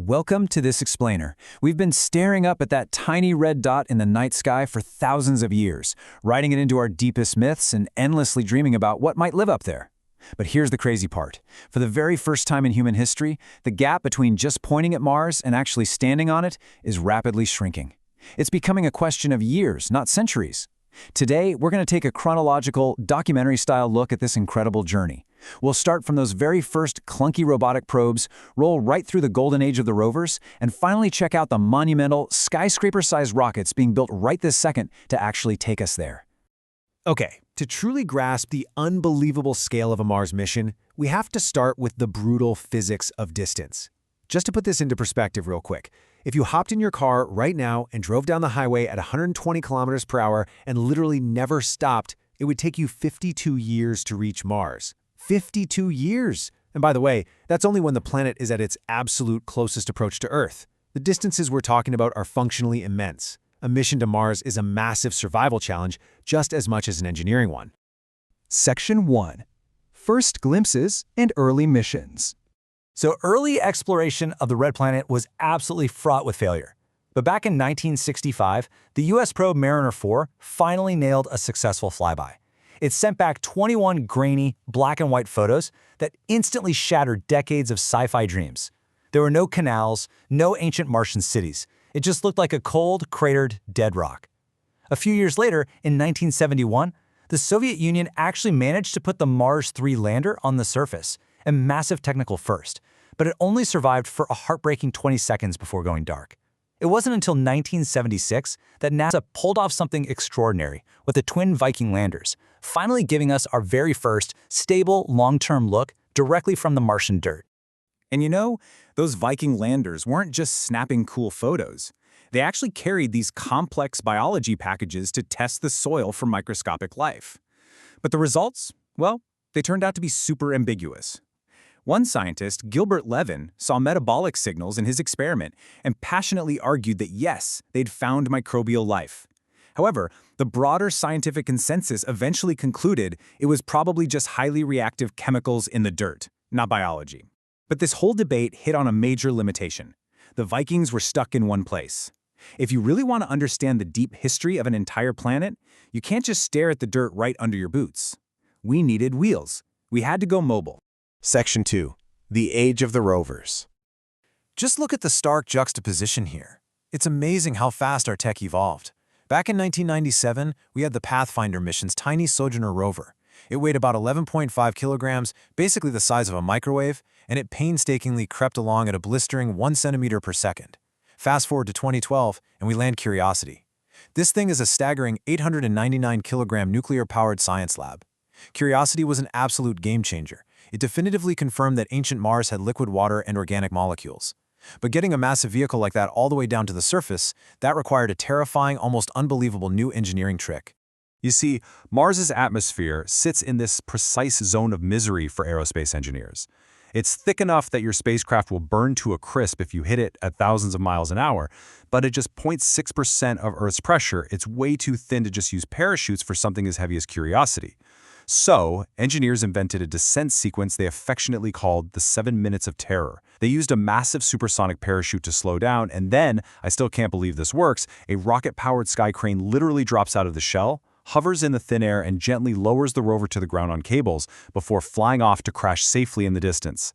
welcome to this explainer. We've been staring up at that tiny red dot in the night sky for thousands of years, writing it into our deepest myths and endlessly dreaming about what might live up there. But here's the crazy part. For the very first time in human history, the gap between just pointing at Mars and actually standing on it is rapidly shrinking. It's becoming a question of years, not centuries. Today, we're going to take a chronological, documentary-style look at this incredible journey. We'll start from those very first clunky robotic probes, roll right through the golden age of the rovers, and finally check out the monumental, skyscraper-sized rockets being built right this second to actually take us there. Okay, to truly grasp the unbelievable scale of a Mars mission, we have to start with the brutal physics of distance. Just to put this into perspective real quick, if you hopped in your car right now and drove down the highway at 120 kilometers per hour and literally never stopped, it would take you 52 years to reach Mars. 52 years! And by the way, that's only when the planet is at its absolute closest approach to Earth. The distances we're talking about are functionally immense. A mission to Mars is a massive survival challenge just as much as an engineering one. Section 1. First Glimpses and Early Missions. So early exploration of the Red Planet was absolutely fraught with failure. But back in 1965, the U.S. probe Mariner 4 finally nailed a successful flyby. It sent back 21 grainy, black and white photos that instantly shattered decades of sci-fi dreams. There were no canals, no ancient Martian cities. It just looked like a cold, cratered, dead rock. A few years later, in 1971, the Soviet Union actually managed to put the Mars 3 lander on the surface, a massive technical first, but it only survived for a heartbreaking 20 seconds before going dark. It wasn't until 1976 that NASA pulled off something extraordinary with the twin Viking landers, finally giving us our very first stable, long-term look directly from the Martian dirt. And you know, those Viking landers weren't just snapping cool photos. They actually carried these complex biology packages to test the soil for microscopic life. But the results? Well, they turned out to be super ambiguous. One scientist, Gilbert Levin, saw metabolic signals in his experiment and passionately argued that yes, they'd found microbial life. However, the broader scientific consensus eventually concluded it was probably just highly reactive chemicals in the dirt, not biology. But this whole debate hit on a major limitation. The Vikings were stuck in one place. If you really want to understand the deep history of an entire planet, you can't just stare at the dirt right under your boots. We needed wheels. We had to go mobile. Section 2. The Age of the Rovers. Just look at the stark juxtaposition here. It's amazing how fast our tech evolved. Back in 1997, we had the Pathfinder mission's tiny Sojourner rover. It weighed about 11.5 kilograms, basically the size of a microwave, and it painstakingly crept along at a blistering 1 centimeter per second. Fast forward to 2012, and we land Curiosity. This thing is a staggering 899-kilogram nuclear-powered science lab. Curiosity was an absolute game-changer. It definitively confirmed that ancient Mars had liquid water and organic molecules. But getting a massive vehicle like that all the way down to the surface, that required a terrifying, almost unbelievable new engineering trick. You see, Mars's atmosphere sits in this precise zone of misery for aerospace engineers. It's thick enough that your spacecraft will burn to a crisp if you hit it at thousands of miles an hour, but at just 0.6% of Earth's pressure, it's way too thin to just use parachutes for something as heavy as Curiosity. So, engineers invented a descent sequence they affectionately called the 7 Minutes of Terror. They used a massive supersonic parachute to slow down, and then, I still can't believe this works, a rocket-powered sky crane literally drops out of the shell, hovers in the thin air, and gently lowers the rover to the ground on cables before flying off to crash safely in the distance.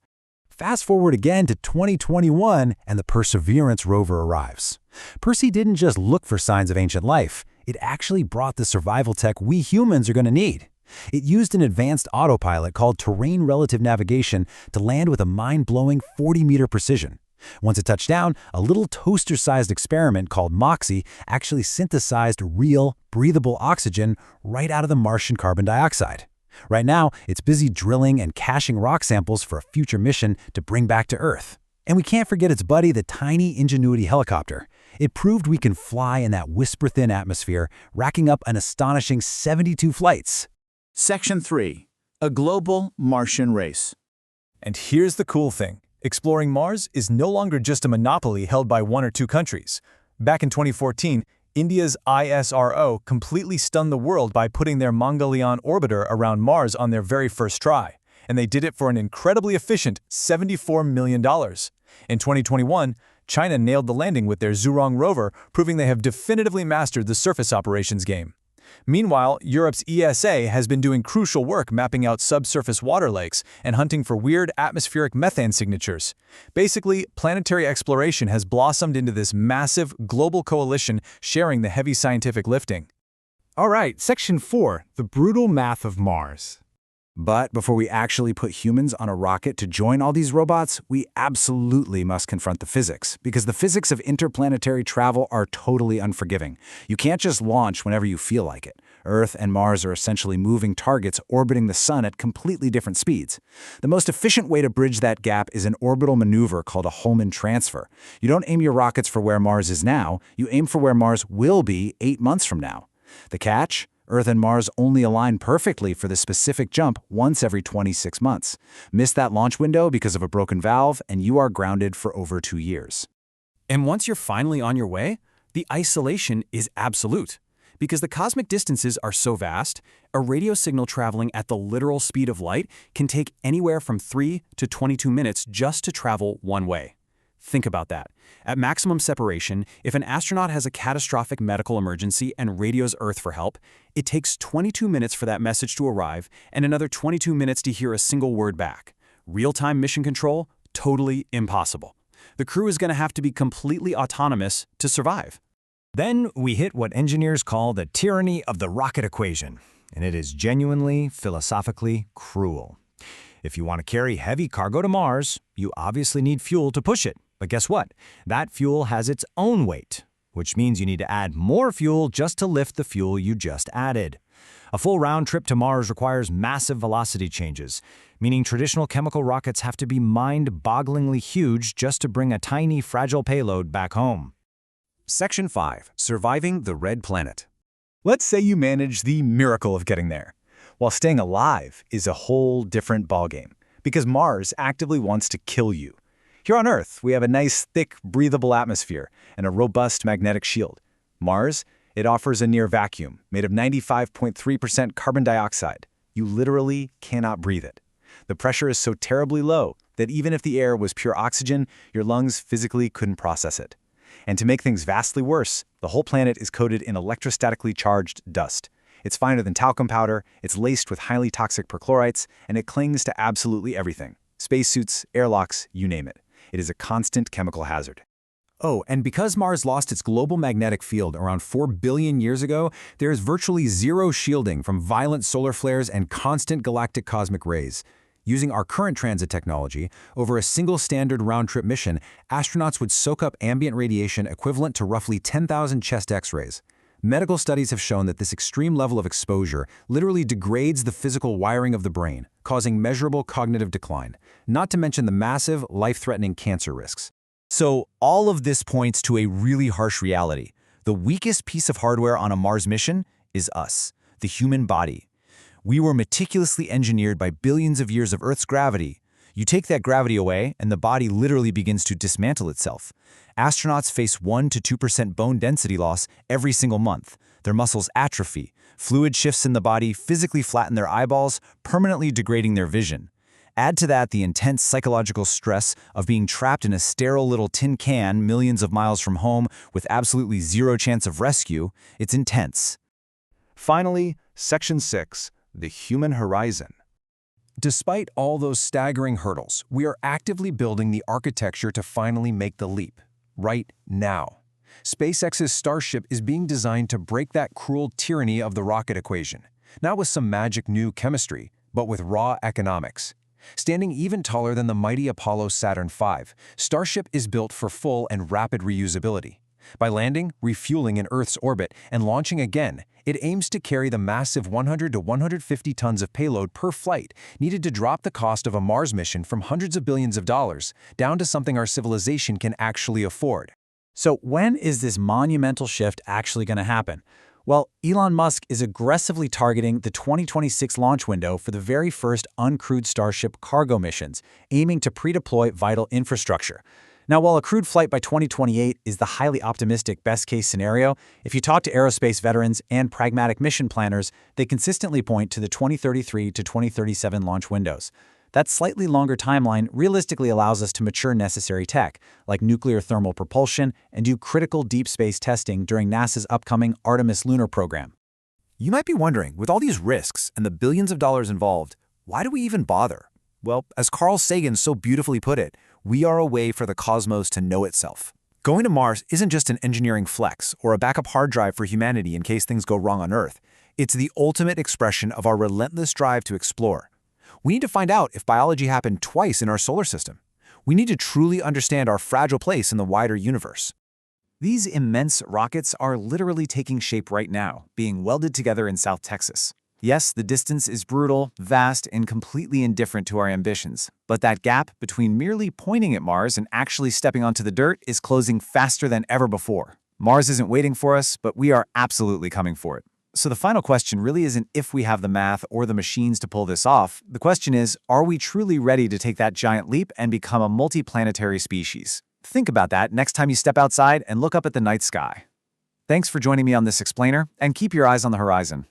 Fast forward again to 2021, and the Perseverance rover arrives. Percy didn't just look for signs of ancient life. It actually brought the survival tech we humans are going to need. It used an advanced autopilot called terrain relative navigation to land with a mind-blowing 40-meter precision. Once it touched down, a little toaster-sized experiment called MOXIE actually synthesized real, breathable oxygen right out of the Martian carbon dioxide. Right now, it's busy drilling and caching rock samples for a future mission to bring back to Earth. And we can't forget its buddy, the tiny Ingenuity helicopter. It proved we can fly in that whisper-thin atmosphere, racking up an astonishing 72 flights. Section 3. A Global Martian Race. And here's the cool thing. Exploring Mars is no longer just a monopoly held by 1 or 2 countries. Back in 2014, India's ISRO completely stunned the world by putting their Mangalyaan orbiter around Mars on their very first try. And they did it for an incredibly efficient $74 million. In 2021, China nailed the landing with their Zhurong rover, proving they have definitively mastered the surface operations game. Meanwhile, Europe's ESA has been doing crucial work mapping out subsurface water lakes and hunting for weird atmospheric methane signatures. Basically, planetary exploration has blossomed into this massive global coalition sharing the heavy scientific lifting. All right, Section 4, the brutal math of Mars. But before we actually put humans on a rocket to join all these robots, we absolutely must confront the physics, because the physics of interplanetary travel are totally unforgiving. You can't just launch whenever you feel like it. Earth and Mars are essentially moving targets orbiting the Sun at completely different speeds. The most efficient way to bridge that gap is an orbital maneuver called a Hohmann transfer. You don't aim your rockets for where Mars is now, you aim for where Mars will be 8 months from now. The catch? Earth and Mars only align perfectly for the specific jump once every 26 months. Miss that launch window because of a broken valve, and you are grounded for over 2 years. And once you're finally on your way, the isolation is absolute. Because the cosmic distances are so vast, a radio signal traveling at the literal speed of light can take anywhere from 3 to 22 minutes just to travel one way. Think about that. At maximum separation, if an astronaut has a catastrophic medical emergency and radios Earth for help, it takes 22 minutes for that message to arrive and another 22 minutes to hear a single word back. Real-time mission control? Totally impossible. The crew is going to have to be completely autonomous to survive. Then we hit what engineers call the tyranny of the rocket equation, and it is genuinely, philosophically cruel. If you want to carry heavy cargo to Mars, you obviously need fuel to push it. But guess what? That fuel has its own weight, which means you need to add more fuel just to lift the fuel you just added. A full round trip to Mars requires massive velocity changes, meaning traditional chemical rockets have to be mind-bogglingly huge just to bring a tiny, fragile payload back home. Section 5. Surviving the Red Planet. Let's say you manage the miracle of getting there. While staying alive is a whole different ballgame, because Mars actively wants to kill you. Here on Earth, we have a nice, thick, breathable atmosphere and a robust magnetic shield. Mars, it offers a near vacuum made of 95.3% carbon dioxide. You literally cannot breathe it. The pressure is so terribly low that even if the air was pure oxygen, your lungs physically couldn't process it. And to make things vastly worse, the whole planet is coated in electrostatically charged dust. It's finer than talcum powder, it's laced with highly toxic perchlorates, and it clings to absolutely everything. Spacesuits, airlocks, you name it. It is a constant chemical hazard. Oh, and because Mars lost its global magnetic field around 4 billion years ago, there is virtually zero shielding from violent solar flares and constant galactic cosmic rays. Using our current transit technology, over a single standard round-trip mission, astronauts would soak up ambient radiation equivalent to roughly 10,000 chest X-rays. Medical studies have shown that this extreme level of exposure literally degrades the physical wiring of the brain, causing measurable cognitive decline, not to mention the massive, life-threatening cancer risks. So, all of this points to a really harsh reality. The weakest piece of hardware on a Mars mission is us, the human body. We were meticulously engineered by billions of years of Earth's gravity. You take that gravity away, and the body literally begins to dismantle itself. Astronauts face 1 to 2% bone density loss every single month. Their muscles atrophy. Fluid shifts in the body physically flatten their eyeballs, permanently degrading their vision. Add to that the intense psychological stress of being trapped in a sterile little tin can millions of miles from home with absolutely zero chance of rescue. It's intense. Finally, Section 6, the human horizon. Despite all those staggering hurdles, we are actively building the architecture to finally make the leap. Right now. SpaceX's Starship is being designed to break that cruel tyranny of the rocket equation, not with some magic new chemistry, but with raw economics. Standing even taller than the mighty Apollo Saturn V, Starship is built for full and rapid reusability. By landing, refueling in Earth's orbit, and launching again, it aims to carry the massive 100 to 150 tons of payload per flight needed to drop the cost of a Mars mission from hundreds of billions of dollars down to something our civilization can actually afford. So when is this monumental shift actually going to happen? Well, Elon Musk is aggressively targeting the 2026 launch window for the very first uncrewed Starship cargo missions, aiming to pre-deploy vital infrastructure. Now, while a crewed flight by 2028 is the highly optimistic best-case scenario, if you talk to aerospace veterans and pragmatic mission planners, they consistently point to the 2033 to 2037 launch windows. That slightly longer timeline realistically allows us to mature necessary tech, like nuclear thermal propulsion, and do critical deep space testing during NASA's upcoming Artemis lunar program. You might be wondering, with all these risks and the billions of dollars involved, why do we even bother? Well, as Carl Sagan so beautifully put it, we are a way for the cosmos to know itself. Going to Mars isn't just an engineering flex or a backup hard drive for humanity in case things go wrong on Earth. It's the ultimate expression of our relentless drive to explore. We need to find out if biology happened twice in our solar system. We need to truly understand our fragile place in the wider universe. These immense rockets are literally taking shape right now, being welded together in South Texas. Yes, the distance is brutal, vast, and completely indifferent to our ambitions, but that gap between merely pointing at Mars and actually stepping onto the dirt is closing faster than ever before. Mars isn't waiting for us, but we are absolutely coming for it. So the final question really isn't if we have the math or the machines to pull this off. The question is, are we truly ready to take that giant leap and become a multiplanetary species? Think about that next time you step outside and look up at the night sky. Thanks for joining me on this explainer, and keep your eyes on the horizon.